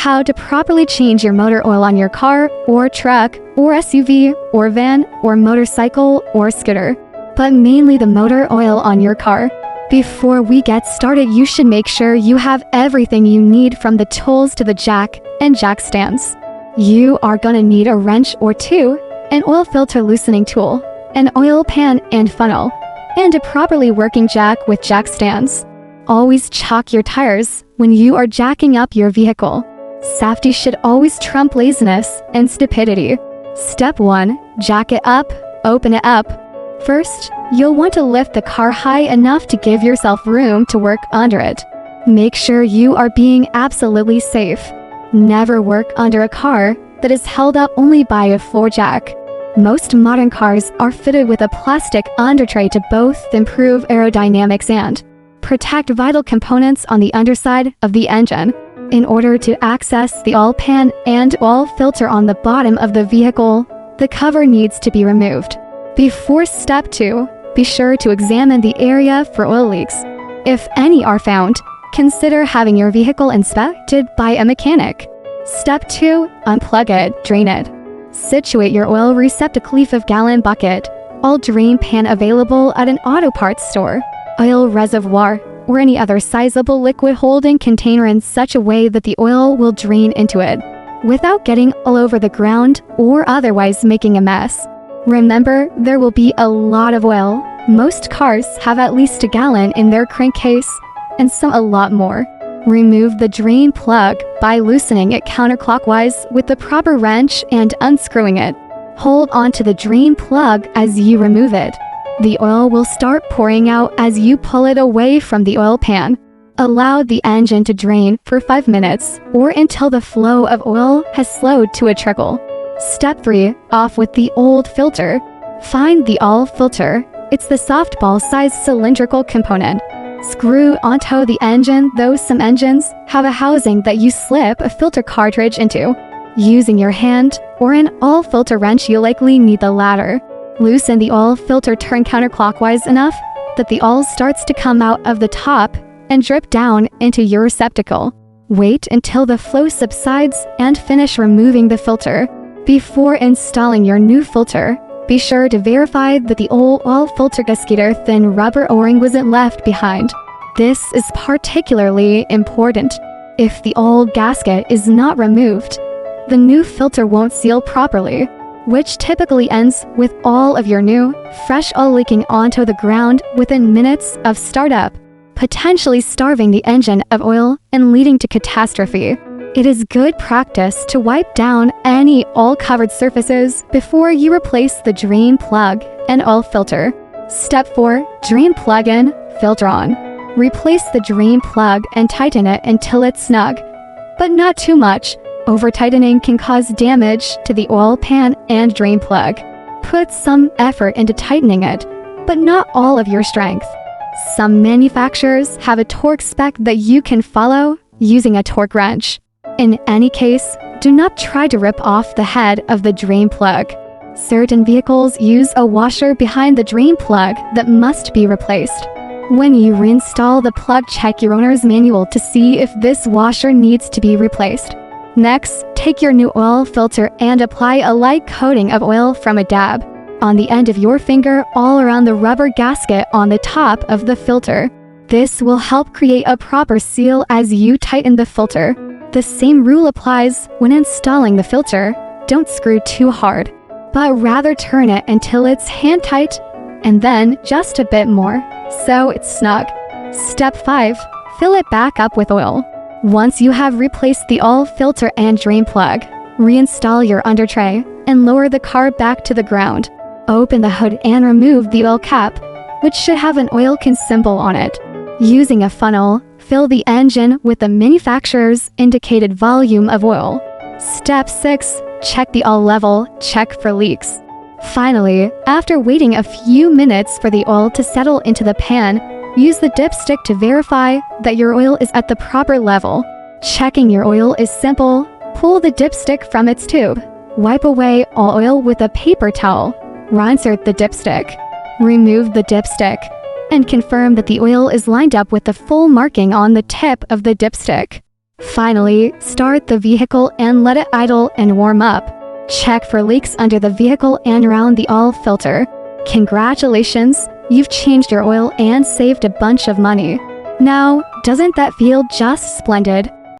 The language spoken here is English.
how to properly change your motor oil on your car or truck or SUV or van or motorcycle or scooter, but mainly the motor oil on your car. Before we get started, you should make sure you have everything you need, from the tools to the jack and jack stands. You are gonna need a wrench or two, an oil filter loosening tool, an oil pan and funnel, and a properly working jack with jack stands. Always chock your tires when you are jacking up your vehicle. Safety should always trump laziness and stupidity. Step 1. Jack it up, open it up. First, you'll want to lift the car high enough to give yourself room to work under it. Make sure you are being absolutely safe. Never work under a car that is held up only by a floor jack. Most modern cars are fitted with a plastic undertray to both improve aerodynamics and protect vital components on the underside of the engine. In order to access the oil pan and oil filter on the bottom of the vehicle, the cover needs to be removed. Before step 2, be sure to examine the area for oil leaks. If any are found, consider having your vehicle inspected by a mechanic. Step 2, unplug it, drain it. Situate your oil receptacle of gallon bucket, oil drain pan available at an auto parts store, oil reservoir, or any other sizable liquid holding container in such a way that the oil will drain into it, without getting all over the ground or otherwise making a mess. Remember, there will be a lot of oil. Most cars have at least a gallon in their crankcase, and some a lot more. Remove the drain plug by loosening it counterclockwise with the proper wrench and unscrewing it. Hold onto the drain plug as you remove it. The oil will start pouring out as you pull it away from the oil pan. Allow the engine to drain for 5 minutes or until the flow of oil has slowed to a trickle. Step 3. Off with the old filter. Find the oil filter. It's the softball-sized cylindrical component. Screw onto the engine, though some engines have a housing that you slip a filter cartridge into. Using your hand or an oil filter wrench, you likely need the latter. Loosen the oil filter, turn counterclockwise enough that the oil starts to come out of the top and drip down into your receptacle. Wait until the flow subsides and finish removing the filter. Before installing your new filter, be sure to verify that the old oil filter gasket thin rubber O-ring wasn't left behind. This is particularly important. If the old gasket is not removed, the new filter won't seal properly, which typically ends with all of your new, fresh oil leaking onto the ground within minutes of startup, potentially starving the engine of oil and leading to catastrophe. It is good practice to wipe down any oil-covered surfaces before you replace the drain plug and oil filter. Step 4. Drain plug in, filter on. Replace the drain plug and tighten it until it's snug, but not too much. Over-tightening can cause damage to the oil pan and drain plug. Put some effort into tightening it, but not all of your strength. Some manufacturers have a torque spec that you can follow using a torque wrench. In any case, do not try to rip off the head of the drain plug. Certain vehicles use a washer behind the drain plug that must be replaced. When you reinstall the plug, check your owner's manual to see if this washer needs to be replaced. Next, take your new oil filter and apply a light coating of oil from a dab on the end of your finger all around the rubber gasket on the top of the filter. This will help create a proper seal as you tighten the filter. The same rule applies when installing the filter. Don't screw too hard, but rather turn it until it's hand tight and then just a bit more, so it's snug. Step 5. Fill it back up with oil. Once you have replaced the oil filter and drain plug, reinstall your undertray and lower the car back to the ground. Open the hood and remove the oil cap, which should have an oil can symbol on it. Using a funnel, fill the engine with the manufacturer's indicated volume of oil. Step 6. Check the oil level, check for leaks. Finally, after waiting a few minutes for the oil to settle into the pan, use the dipstick to verify that your oil is at the proper level. Checking your oil is simple. Pull the dipstick from its tube. Wipe away all oil with a paper towel. Reinsert the dipstick. Remove the dipstick and confirm that the oil is lined up with the full marking on the tip of the dipstick. Finally, start the vehicle and let it idle and warm up. Check for leaks under the vehicle and around the oil filter. Congratulations, you've changed your oil and saved a bunch of money. Now, doesn't that feel just splendid?